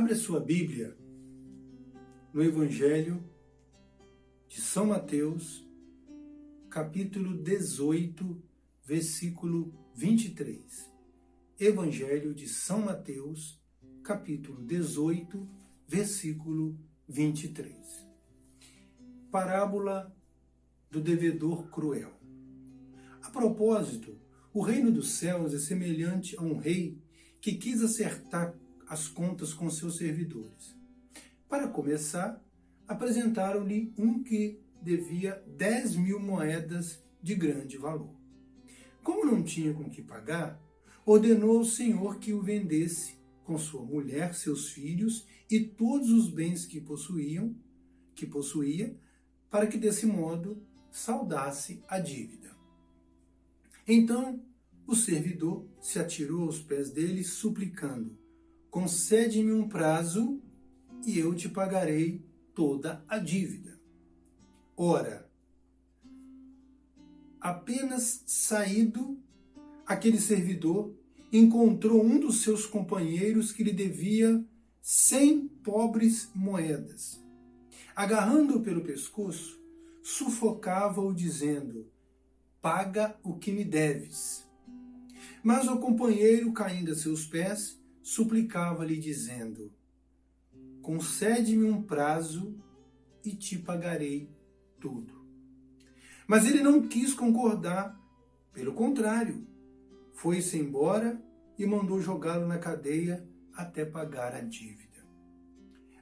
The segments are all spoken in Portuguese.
Abre a sua Bíblia no Evangelho de São Mateus, capítulo 18, versículo 23. Evangelho de São Mateus, capítulo 18, versículo 23. Parábola do devedor cruel. A propósito, o reino dos céus é semelhante a um rei que quis acertar as contas com seus servidores. Para começar, apresentaram-lhe um que devia 10.000 moedas de grande valor. Como não tinha com que pagar, ordenou ao Senhor que o vendesse com sua mulher, seus filhos e todos os bens que possuía, para que desse modo saldasse a dívida. Então o servidor se atirou aos pés dele, suplicando: concede-me um prazo e eu te pagarei toda a dívida. Ora, apenas saído, aquele servidor encontrou um dos seus companheiros que lhe devia 100 pobres moedas. Agarrando-o pelo pescoço, sufocava-o dizendo: paga o que me deves. Mas o companheiro, caindo a seus pés, suplicava-lhe dizendo: concede-me um prazo e te pagarei tudo. Mas ele não quis concordar, pelo contrário, foi-se embora e mandou jogá-lo na cadeia até pagar a dívida.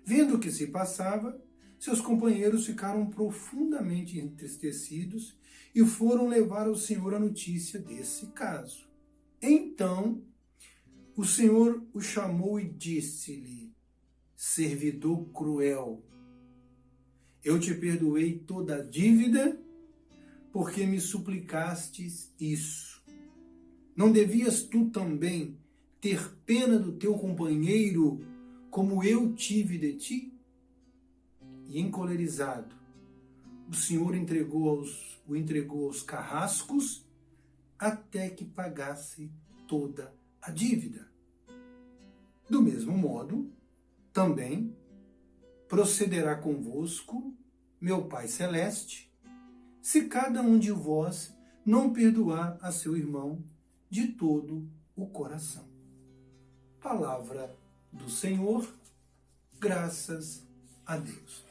Vendo o que se passava, seus companheiros ficaram profundamente entristecidos e foram levar ao Senhor a notícia desse caso. Então, o Senhor o chamou e disse-lhe: servidor cruel, eu te perdoei toda a dívida porque me suplicastes isso. Não devias tu também ter pena do teu companheiro como eu tive de ti? E encolerizado, o Senhor o entregou aos carrascos até que pagasse toda a dívida. Do mesmo modo, também procederá convosco meu Pai Celeste, se cada um de vós não perdoar a seu irmão de todo o coração. Palavra do Senhor, graças a Deus.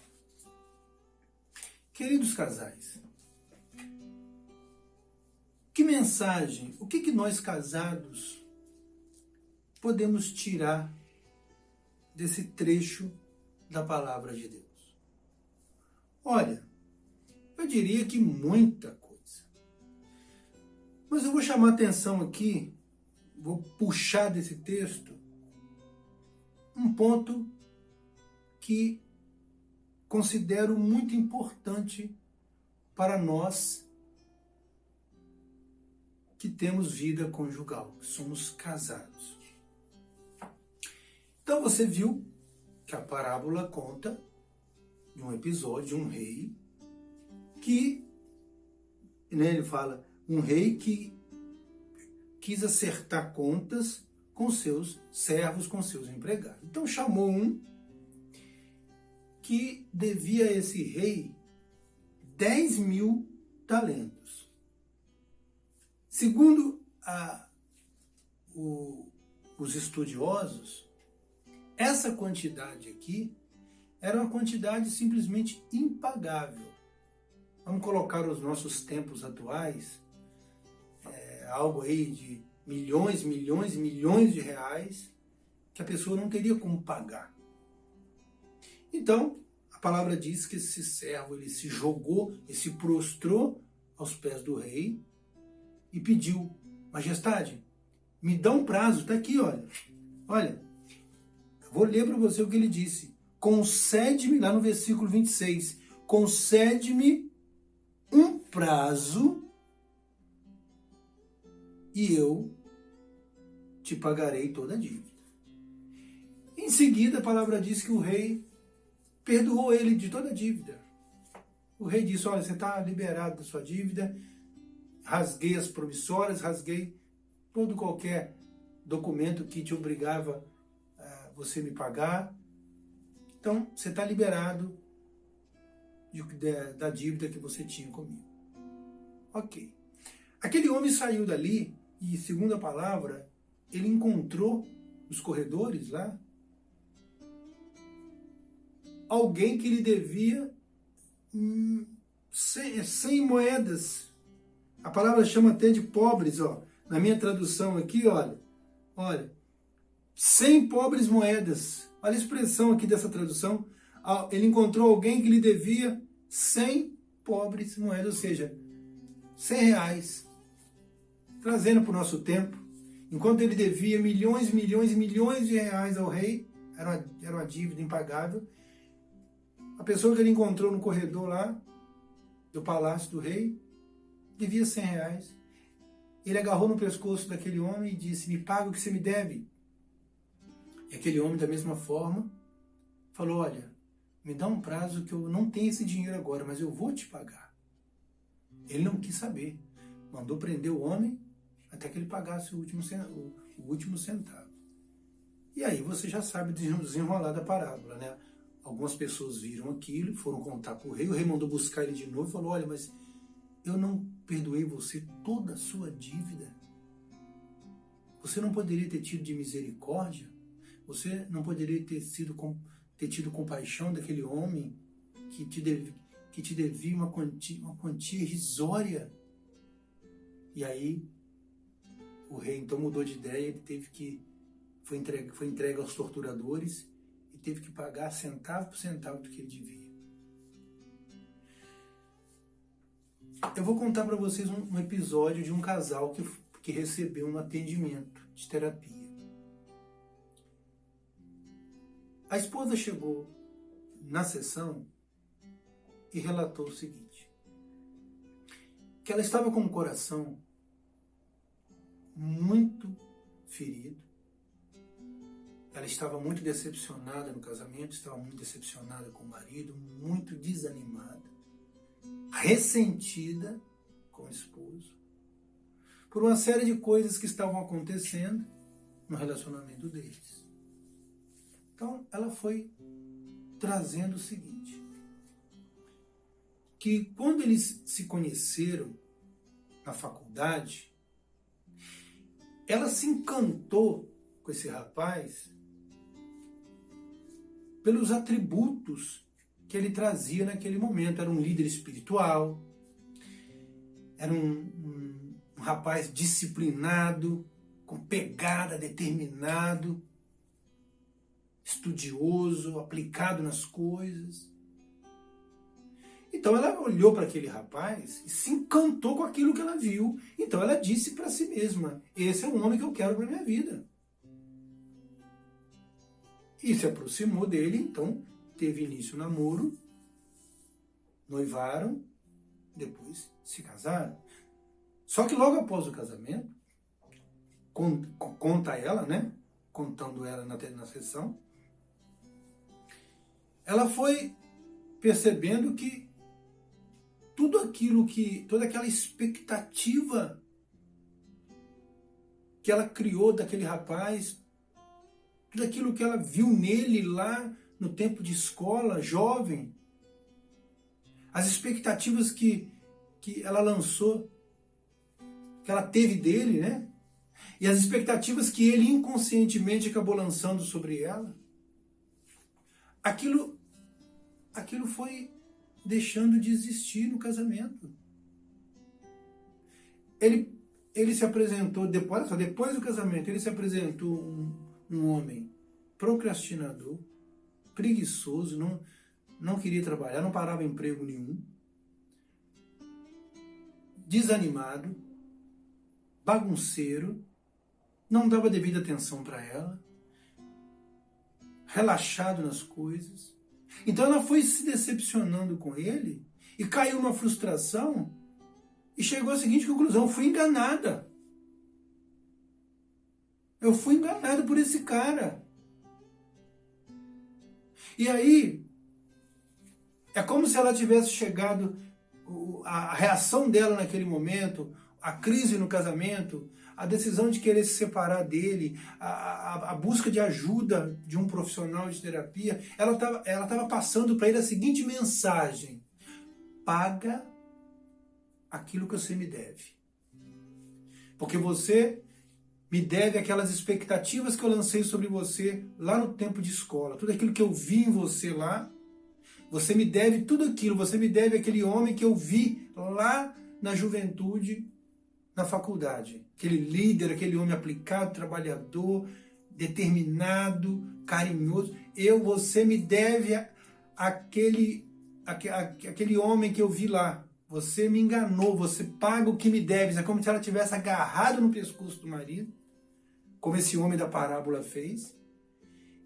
Queridos casais, que mensagem, o que nós casados podemos tirar desse trecho da palavra de Deus? Olha, eu diria que muita coisa. Mas eu vou chamar a atenção aqui, vou puxar desse texto um ponto que considero muito importante para nós que temos vida conjugal, que somos casados. Então você viu que a parábola conta de um episódio de um rei que, ele fala, um rei que quis acertar contas com seus servos, com seus empregados. Então chamou um que devia a esse rei 10.000 talentos. Segundo os estudiosos, essa quantidade aqui era uma quantidade simplesmente impagável. Vamos colocar os nossos tempos atuais, algo aí de milhões de reais, que a pessoa não teria como pagar. Então, a palavra diz que esse servo, ele se jogou, ele se prostrou aos pés do rei e pediu: majestade, me dá um prazo, está aqui, olha, vou ler para você o que ele disse: concede-me, lá no versículo 26, concede-me um prazo e eu te pagarei toda a dívida. Em seguida, a palavra diz que o rei perdoou ele de toda a dívida. O rei disse: olha, você está liberado da sua dívida, rasguei as promissórias, rasguei todo qualquer documento que te obrigava a você me pagar, Então, você está liberado da dívida que você tinha comigo. Ok. Aquele homem saiu dali e, segundo a palavra, ele encontrou nos corredores lá alguém que lhe devia 100 moedas. A palavra chama até de pobres, ó. Na minha tradução aqui, olha, 100 pobres moedas. Olha a expressão aqui dessa tradução. Ele encontrou alguém que lhe devia 100 pobres moedas, ou seja, 100 reais. Trazendo para o nosso tempo, enquanto ele devia milhões, milhões e milhões de reais ao rei, era uma dívida impagável, a pessoa que ele encontrou no corredor lá, do palácio do rei, devia 100 reais. Ele agarrou no pescoço daquele homem e disse: me paga o que você me deve. E aquele homem, da mesma forma, falou: olha, me dá um prazo que eu não tenho esse dinheiro agora, mas eu vou te pagar. Ele não quis saber. Mandou prender o homem até que ele pagasse o último centavo. E aí você já sabe desenrolar da parábola, né? Algumas pessoas viram aquilo, foram contar para o rei mandou buscar ele de novo e falou: olha, mas eu não perdoei você toda a sua dívida. Você não poderia ter tido de misericórdia? Você não poderia ter tido compaixão daquele homem que te devia uma quantia irrisória? E aí o rei então mudou de ideia, ele foi entregue aos torturadores e teve que pagar centavo por centavo do que ele devia. Eu vou contar para vocês um episódio de um casal que recebeu um atendimento de terapia. A esposa chegou na sessão e relatou o seguinte: que ela estava com o coração muito ferido, ela estava muito decepcionada no casamento, estava muito decepcionada com o marido, muito desanimada, ressentida com o esposo, por uma série de coisas que estavam acontecendo no relacionamento deles. Então, ela foi trazendo o seguinte: que quando eles se conheceram na faculdade, ela se encantou com esse rapaz pelos atributos que ele trazia naquele momento. Era um líder espiritual, era um rapaz disciplinado, com pegada, determinado, estudioso, aplicado nas coisas. Então ela olhou para aquele rapaz e se encantou com aquilo que ela viu. Então ela disse para si mesma: esse é o homem que eu quero para minha vida. E se aproximou dele, então teve início o namoro, noivaram, depois se casaram. Só que logo após o casamento, conta ela, né? Contando ela na sessão, ela foi percebendo que toda aquela expectativa que ela criou daquele rapaz, tudo aquilo que ela viu nele lá no tempo de escola, jovem, as expectativas que ela lançou, que ela teve dele, né? E as expectativas que ele inconscientemente acabou lançando sobre ela, aquilo foi deixando de existir no casamento. Ele se apresentou, depois do casamento, ele se apresentou um homem procrastinador, preguiçoso, não queria trabalhar, não parava em emprego nenhum, desanimado, bagunceiro, não dava devida atenção para ela, relaxado nas coisas. Então ela foi se decepcionando com ele e caiu numa frustração e chegou à seguinte conclusão: fui enganada. Eu fui enganada por esse cara. E aí, é como se ela tivesse chegado, a reação dela naquele momento, a crise no casamento, a decisão de querer se separar dele, a busca de ajuda de um profissional de terapia, ela tava passando para ele a seguinte mensagem: paga aquilo que você me deve. Porque você me deve aquelas expectativas que eu lancei sobre você lá no tempo de escola. Tudo aquilo que eu vi em você lá, você me deve tudo aquilo. Você me deve aquele homem que eu vi lá na juventude, na faculdade. Aquele líder, aquele homem aplicado, trabalhador, determinado, carinhoso. Você me deve aquele homem que eu vi lá. Você me enganou, você paga o que me deves. É como se ela tivesse agarrado no pescoço do marido, como esse homem da parábola fez,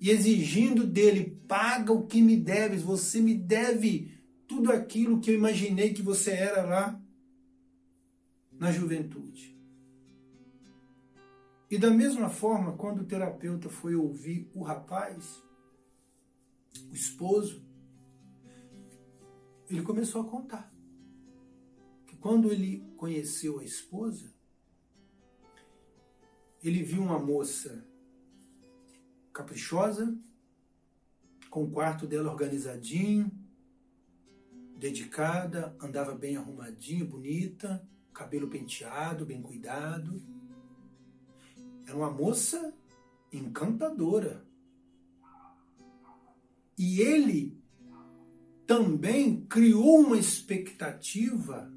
e exigindo dele: paga o que me deves, você me deve tudo aquilo que eu imaginei que você era lá na juventude. E da mesma forma, quando o terapeuta foi ouvir o rapaz, o esposo, ele começou a contar que quando ele conheceu a esposa, ele viu uma moça caprichosa, com o quarto dela organizadinho, dedicada, andava bem arrumadinha, bonita, cabelo penteado, bem cuidado. Era uma moça encantadora. E ele também criou uma expectativa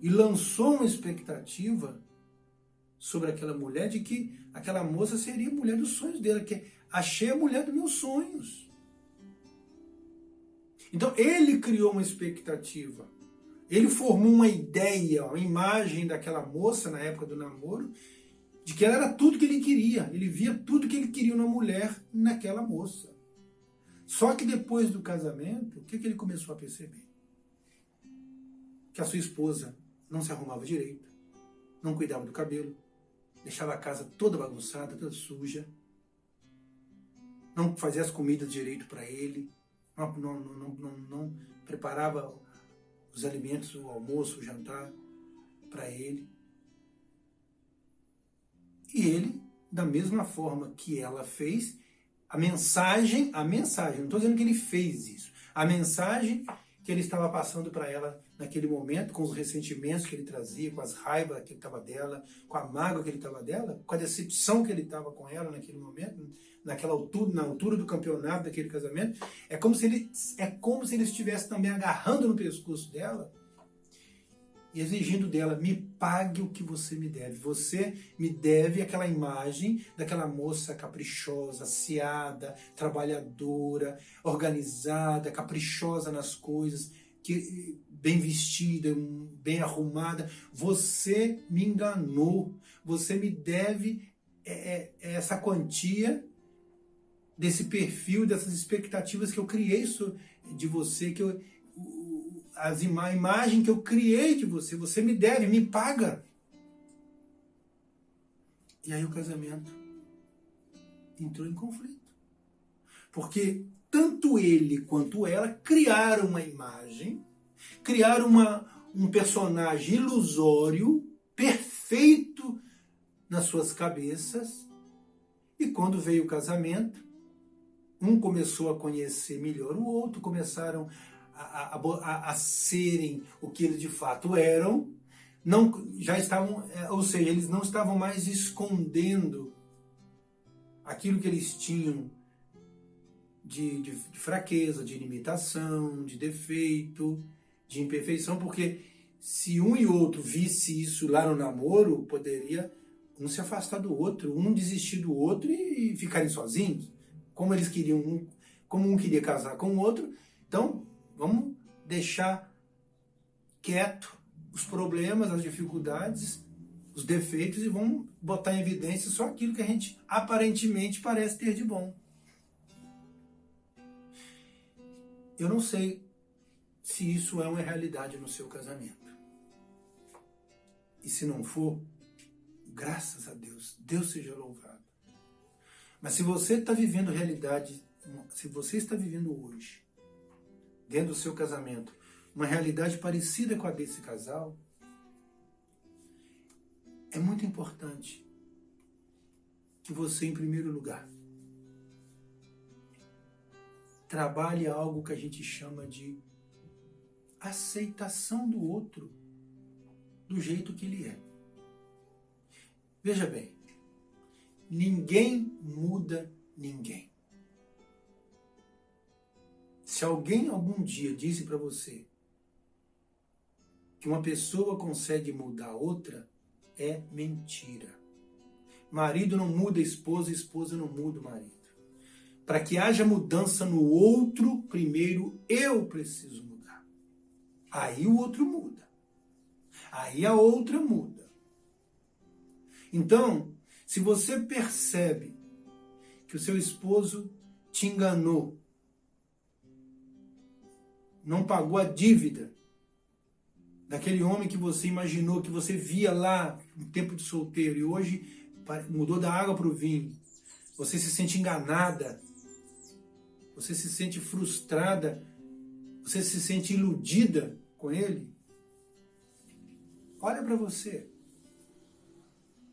e lançou uma expectativa sobre aquela mulher, de que aquela moça seria a mulher dos sonhos dele, que achei a mulher dos meus sonhos. Então ele criou uma expectativa, ele formou uma ideia, uma imagem daquela moça na época do namoro, de que ela era tudo que ele queria, ele via tudo que ele queria na mulher, naquela moça. Só que depois do casamento, o que ele começou a perceber? Que a sua esposa não se arrumava direito, não cuidava do cabelo, deixava a casa toda bagunçada, toda suja, não fazia as comidas direito para ele, não preparava os alimentos, o almoço, o jantar para ele. E ele, da mesma forma que ela fez, a mensagem, não estou dizendo que ele fez isso, a mensagem que ele estava passando para ela naquele momento, com os ressentimentos que ele trazia, com as raivas que ele estava dela, com a mágoa que ele estava dela, com a decepção que ele estava com ela naquele momento, na altura do campeonato daquele casamento, é como se ele estivesse também agarrando no pescoço dela e exigindo dela: me pague o que você me deve. Você me deve aquela imagem daquela moça caprichosa, aciada, trabalhadora, organizada, caprichosa nas coisas, bem vestida, bem arrumada. Você me enganou. Você me deve essa quantia desse perfil, dessas expectativas que eu criei de você, a imagem que eu criei de você. Você me deve, me paga. E aí o casamento entrou em conflito. Porque tanto ele quanto ela criaram uma imagem, criaram um personagem ilusório, perfeito nas suas cabeças, e quando veio o casamento, um começou a conhecer melhor o outro, começaram a serem o que eles de fato eram, ou seja, eles não estavam mais escondendo aquilo que eles tinham de fraqueza, de limitação, de defeito, de imperfeição, porque se um e outro visse isso lá no namoro, poderia um se afastar do outro, um desistir do outro e ficarem sozinhos, como eles queriam, como um queria casar com o outro. Então vamos deixar quieto os problemas, as dificuldades, os defeitos, e vamos botar em evidência só aquilo que a gente aparentemente parece ter de bom. Eu não sei se isso é uma realidade no seu casamento. E se não for, graças a Deus, Deus seja louvado. Mas se você está vivendo realidade, se você está vivendo hoje, dentro do seu casamento, uma realidade parecida com a desse casal, é muito importante que você, em primeiro lugar, trabalhe algo que a gente chama de aceitação do outro do jeito que ele é. Veja bem, ninguém muda ninguém. Se alguém algum dia disse para você que uma pessoa consegue mudar a outra, é mentira. Marido não muda a esposa não muda o marido. Para que haja mudança no outro, primeiro eu preciso mudar. Aí o outro muda. Aí a outra muda. Então, se você percebe que o seu esposo te enganou, não pagou a dívida daquele homem que você imaginou, que você via lá no tempo de solteiro e hoje mudou da água para o vinho, você se sente enganada, você se sente frustrada, você se sente iludida com ele, olha para você.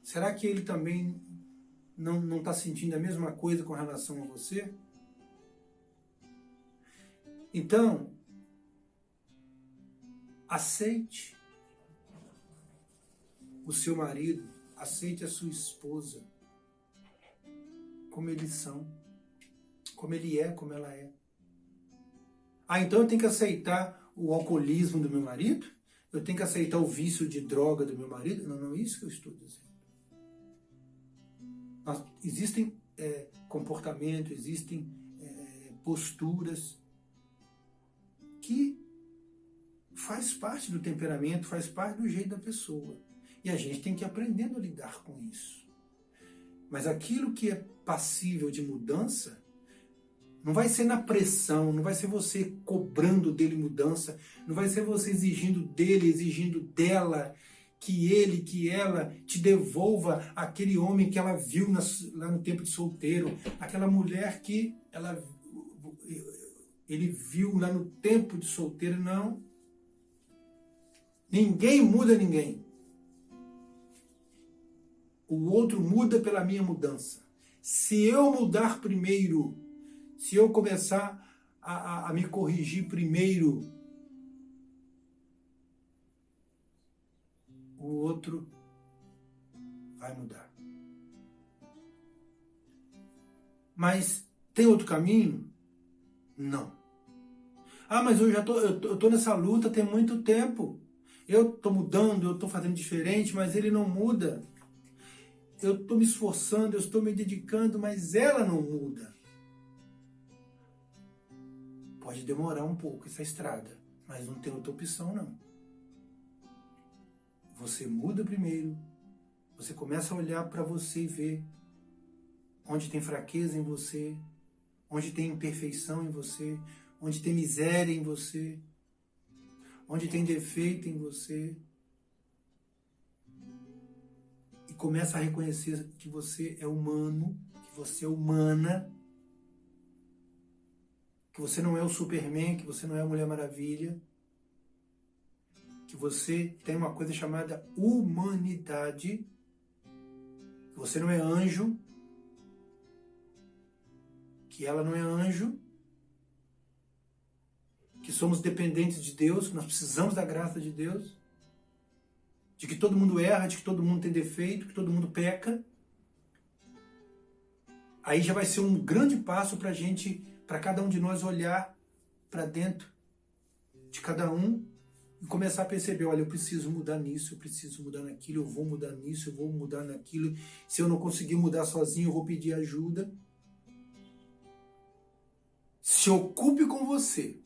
Será que ele também não está sentindo a mesma coisa com relação a você? Então, aceite o seu marido, aceite a sua esposa como eles são, como ele é, como ela é. Ah, então eu tenho que aceitar o alcoolismo do meu marido? Eu tenho que aceitar o vício de droga do meu marido? Não é isso que eu estou dizendo. Existem comportamentos, existem posturas que faz parte do temperamento, faz parte do jeito da pessoa. E a gente tem que ir aprendendo a lidar com isso. Mas aquilo que é passível de mudança, não vai ser na pressão, não vai ser você cobrando dele mudança, não vai ser você exigindo dele, exigindo dela, que ele, que ela te devolva aquele homem que ela viu lá no tempo de solteiro, aquela mulher que ele viu lá no tempo de solteiro, não. Ninguém muda ninguém. O outro muda pela minha mudança. Se eu mudar primeiro, se eu começar a me corrigir primeiro, o outro vai mudar. Mas tem outro caminho? Não. Ah, mas eu tô nessa luta tem muito tempo. Eu estou mudando, eu estou fazendo diferente, mas ele não muda. Eu estou me esforçando, eu estou me dedicando, mas ela não muda. Pode demorar um pouco essa estrada, mas não tem outra opção, não. Você muda primeiro, você começa a olhar para você e ver onde tem fraqueza em você, onde tem imperfeição em você, onde tem miséria em você, onde tem defeito em você. E começa a reconhecer que você é humano, que você é humana, que você não é o Superman, que você não é a Mulher Maravilha, que você tem uma coisa chamada humanidade, que você não é anjo, que ela não é anjo, que somos dependentes de Deus, que nós precisamos da graça de Deus, de que todo mundo erra, de que todo mundo tem defeito, que todo mundo peca. Aí já vai ser um grande passo para a gente, para cada um de nós olhar para dentro de cada um e começar a perceber, olha, eu preciso mudar nisso, eu preciso mudar naquilo, eu vou mudar nisso, eu vou mudar naquilo. Se eu não conseguir mudar sozinho, eu vou pedir ajuda. Se ocupe com você.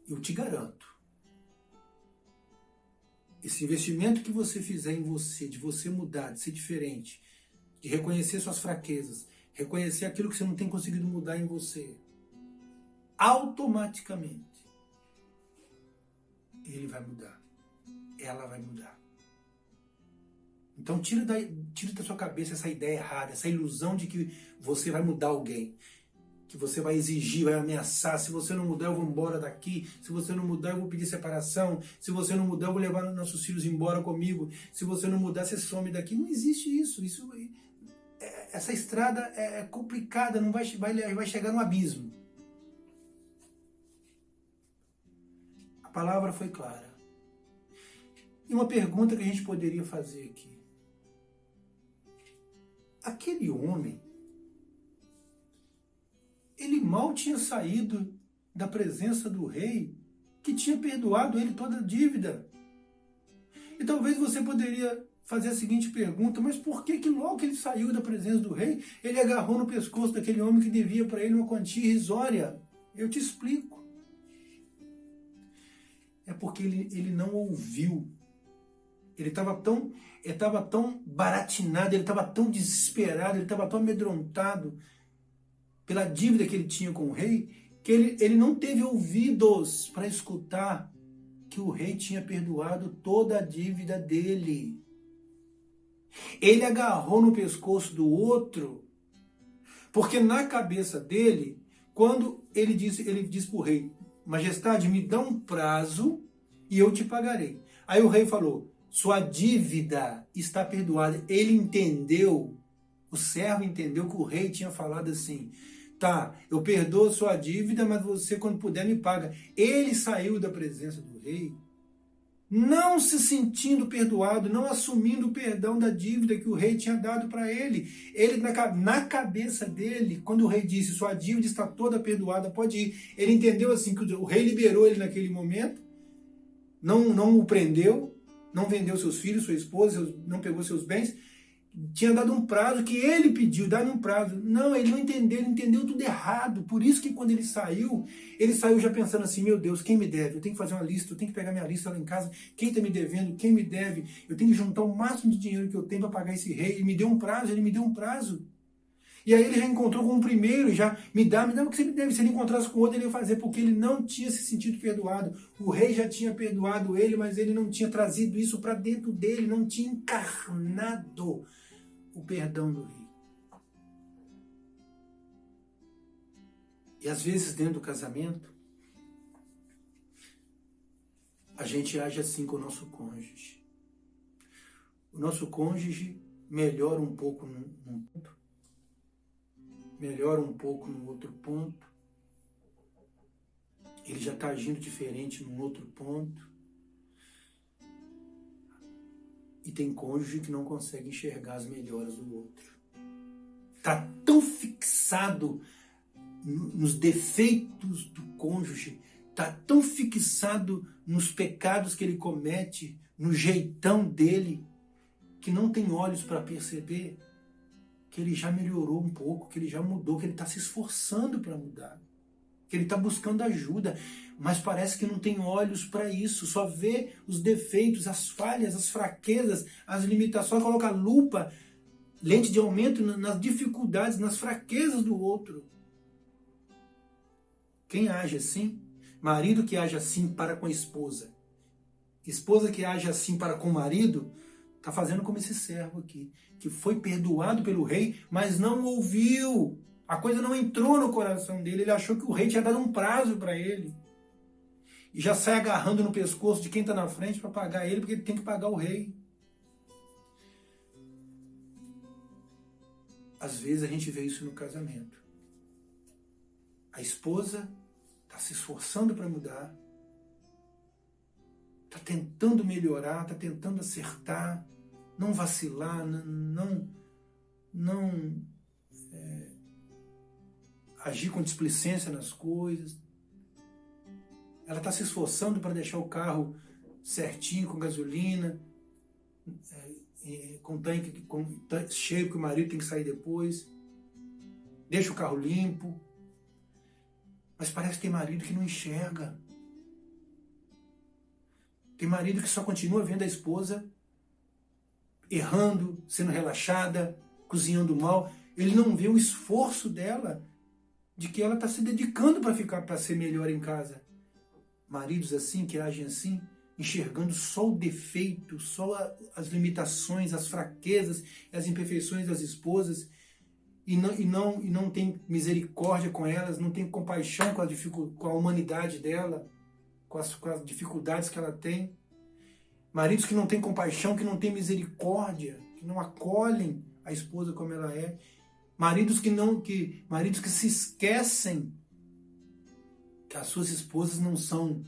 Eu te garanto. Esse investimento que você fizer em você, de você mudar, de ser diferente, de reconhecer suas fraquezas, reconhecer aquilo que você não tem conseguido mudar em você, automaticamente ele vai mudar, ela vai mudar. Então tira da sua cabeça essa ideia errada, essa ilusão de que você vai mudar alguém. que você vai exigir, vai ameaçar, se você não mudar eu vou embora daqui, se você não mudar eu vou pedir separação, se você não mudar eu vou levar nossos filhos embora comigo, se você não mudar você some daqui. Não existe isso. Essa estrada é complicada, não vai chegar no abismo. A palavra foi clara. E uma pergunta que a gente poderia fazer aqui. Aquele homem, ele mal tinha saído da presença do rei, que tinha perdoado ele toda a dívida. E talvez você poderia fazer a seguinte pergunta: mas por que logo que ele saiu da presença do rei, ele agarrou no pescoço daquele homem que devia para ele uma quantia irrisória? Eu te explico. É porque ele não ouviu. Ele estava tão baratinado, ele estava tão desesperado, ele estava tão amedrontado pela dívida que ele tinha com o rei, que ele não teve ouvidos para escutar que o rei tinha perdoado toda a dívida dele. Ele agarrou no pescoço do outro, porque na cabeça dele, quando ele disse para o rei: majestade, me dá um prazo e eu te pagarei. Aí o rei falou: sua dívida está perdoada. Ele entendeu, o servo entendeu que o rei tinha falado assim: tá, eu perdoo sua dívida, mas você quando puder me paga. Ele saiu da presença do rei não se sentindo perdoado, não assumindo o perdão da dívida que o rei tinha dado para ele. Ele, na cabeça dele, quando o rei disse: sua dívida está toda perdoada, pode ir, ele entendeu assim que o rei liberou ele naquele momento, não o prendeu, não vendeu seus filhos, sua esposa, não pegou seus bens, tinha dado um prazo que ele pediu, dado um prazo. Não, ele não entendeu, ele entendeu tudo errado. Por isso que quando ele saiu já pensando assim: meu Deus, quem me deve? Eu tenho que fazer uma lista, eu tenho que pegar minha lista lá em casa, quem está me devendo, quem me deve, eu tenho que juntar o máximo de dinheiro que eu tenho para pagar esse rei. Ele me deu um prazo. E aí ele já encontrou com o primeiro, já me dá o que você me deve. Se ele encontrasse com o outro, ele ia fazer, porque ele não tinha se sentido perdoado. O rei já tinha perdoado ele, mas ele não tinha trazido isso para dentro dele, não tinha encarnado o perdão do rei. E às vezes dentro do casamento, a gente age assim com o nosso cônjuge. O nosso cônjuge melhora um pouco num ponto, melhora um pouco no outro ponto, ele já está agindo diferente num outro ponto. E tem cônjuge que não consegue enxergar as melhoras do outro. Está tão fixado nos defeitos do cônjuge, está tão fixado nos pecados que ele comete, no jeitão dele, que não tem olhos para perceber que ele já melhorou um pouco, que ele já mudou, que ele está se esforçando para mudar, que ele está buscando ajuda, mas parece que não tem olhos para isso, só vê os defeitos, as falhas, as fraquezas, as limitações, coloca a lupa, lente de aumento nas dificuldades, nas fraquezas do outro. Quem age assim? Marido que age assim para com a esposa, esposa que age assim para com o marido, está fazendo como esse servo aqui, que foi perdoado pelo rei, mas não ouviu. A coisa não entrou no coração dele, ele achou que o rei tinha dado um prazo para ele. E já sai agarrando no pescoço de quem está na frente para pagar ele, porque ele tem que pagar o rei. Às vezes a gente vê isso no casamento. A esposa está se esforçando para mudar, está tentando melhorar, está tentando acertar, não vacilar, não agir com displicência nas coisas. Ela está se esforçando para deixar o carro certinho, com gasolina, com tanque cheio, porque o marido tem que sair depois. Deixa o carro limpo. Mas parece que tem marido que não enxerga. Tem marido que só continua vendo a esposa errando, sendo relaxada, cozinhando mal. Ele não vê o esforço dela, de que ela está se dedicando para ser melhor em casa. Maridos assim, que agem assim, enxergando só o defeito, só as limitações, as fraquezas, as imperfeições das esposas, e não tem misericórdia com elas, não tem compaixão com a humanidade dela, com as dificuldades que ela tem. Maridos que não têm compaixão, que não têm misericórdia, que não acolhem a esposa como ela é. Maridos que se esquecem que as suas esposas não são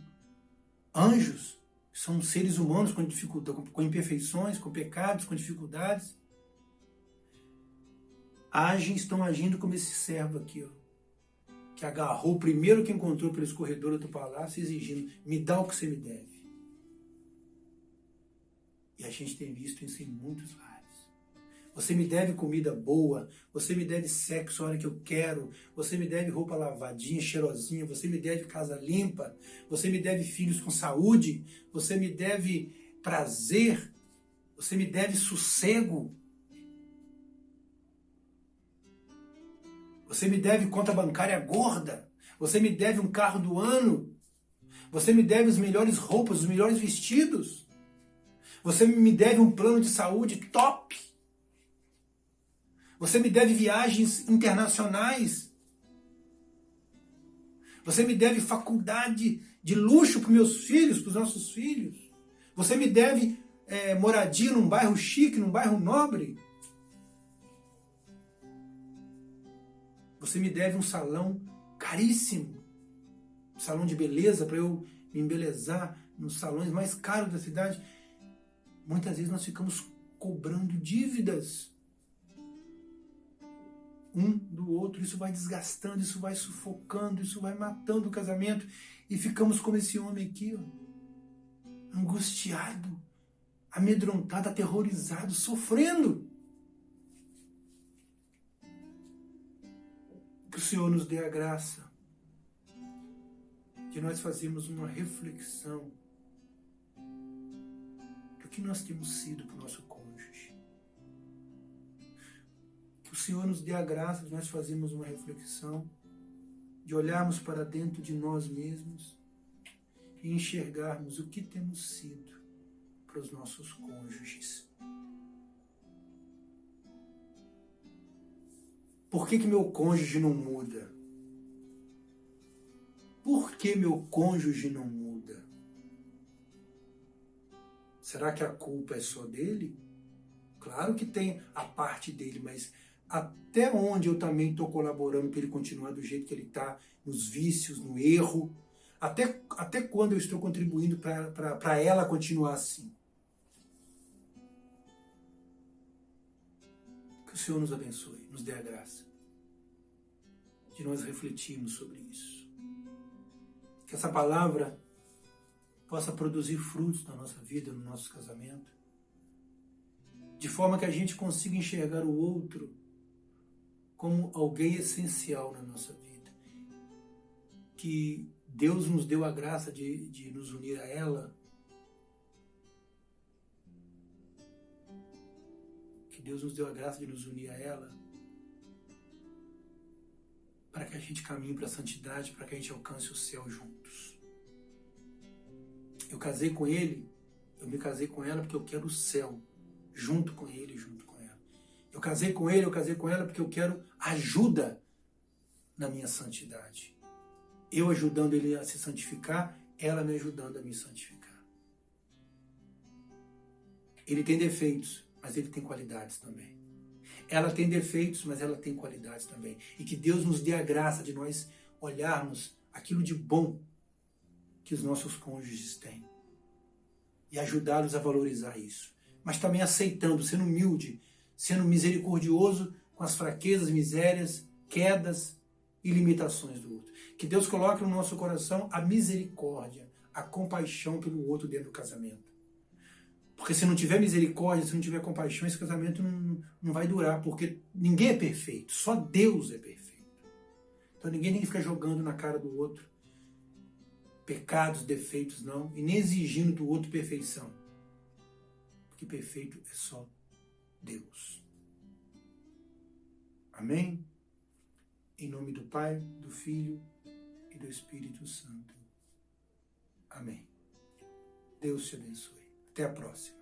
anjos, são seres humanos com dificuldade, com imperfeições, com pecados, com dificuldades. Estão agindo como esse servo aqui, ó, que agarrou o primeiro que encontrou pelo escorredor do palácio, exigindo: me dá o que você me deve. E a gente tem visto isso em muitos lares. Você me deve comida boa, você me deve sexo a hora que eu quero, você me deve roupa lavadinha, cheirosinha, você me deve casa limpa, você me deve filhos com saúde, você me deve prazer, você me deve sossego. Você me deve conta bancária gorda. Você me deve um carro do ano. Você me deve as melhores roupas, os melhores vestidos. Você me deve um plano de saúde top. Você me deve viagens internacionais. Você me deve faculdade de luxo para os meus filhos, para os nossos filhos. Você me deve moradia num bairro chique, num bairro nobre. Você me deve um salão caríssimo, um salão de beleza para eu me embelezar nos salões mais caros da cidade. Muitas vezes nós ficamos cobrando dívidas um do outro. Isso vai desgastando, isso vai sufocando, isso vai matando o casamento. E ficamos como esse homem aqui, ó, angustiado, amedrontado, aterrorizado, sofrendo. Que o Senhor nos dê a graça de nós fazermos uma reflexão do que nós temos sido para o nosso cônjuge. Que o Senhor nos dê a graça de nós fazermos uma reflexão, de olharmos para dentro de nós mesmos e enxergarmos o que temos sido para os nossos cônjuges. Por que meu cônjuge não muda? Por que meu cônjuge não muda? Será que a culpa é só dele? Claro que tem a parte dele, mas até onde eu também estou colaborando para ele continuar do jeito que ele está, nos vícios, no erro? Até quando eu estou contribuindo para ela continuar assim? Que o Senhor nos abençoe, nos dê a graça de nós refletirmos sobre isso. Que essa palavra possa produzir frutos na nossa vida, no nosso casamento, de forma que a gente consiga enxergar o outro como alguém essencial na nossa vida. Que Deus nos deu a graça de nos unir a ela. Que Deus nos deu a graça de nos unir a ela, para que a gente caminhe para a santidade, para que a gente alcance o céu juntos. Eu casei com ele, eu me casei com ela porque eu quero o céu, junto com ele, junto com ela. Eu casei com ele, eu casei com ela porque eu quero ajuda na minha santidade. Eu ajudando ele a se santificar, ela me ajudando a me santificar. Ele tem defeitos, mas ele tem qualidades também. Ela tem defeitos, mas ela tem qualidades também. E que Deus nos dê a graça de nós olharmos aquilo de bom que os nossos cônjuges têm e ajudá-los a valorizar isso. Mas também aceitando, sendo humilde, sendo misericordioso com as fraquezas, misérias, quedas e limitações do outro. Que Deus coloque no nosso coração a misericórdia, a compaixão pelo outro dentro do casamento. Porque se não tiver misericórdia, se não tiver compaixão, esse casamento não vai durar, porque ninguém é perfeito, só Deus é perfeito. Então ninguém tem que ficar jogando na cara do outro pecados, defeitos, não, e nem exigindo do outro perfeição. Porque perfeito é só Deus. Amém? Em nome do Pai, do Filho e do Espírito Santo. Amém. Deus te abençoe. Até a próxima.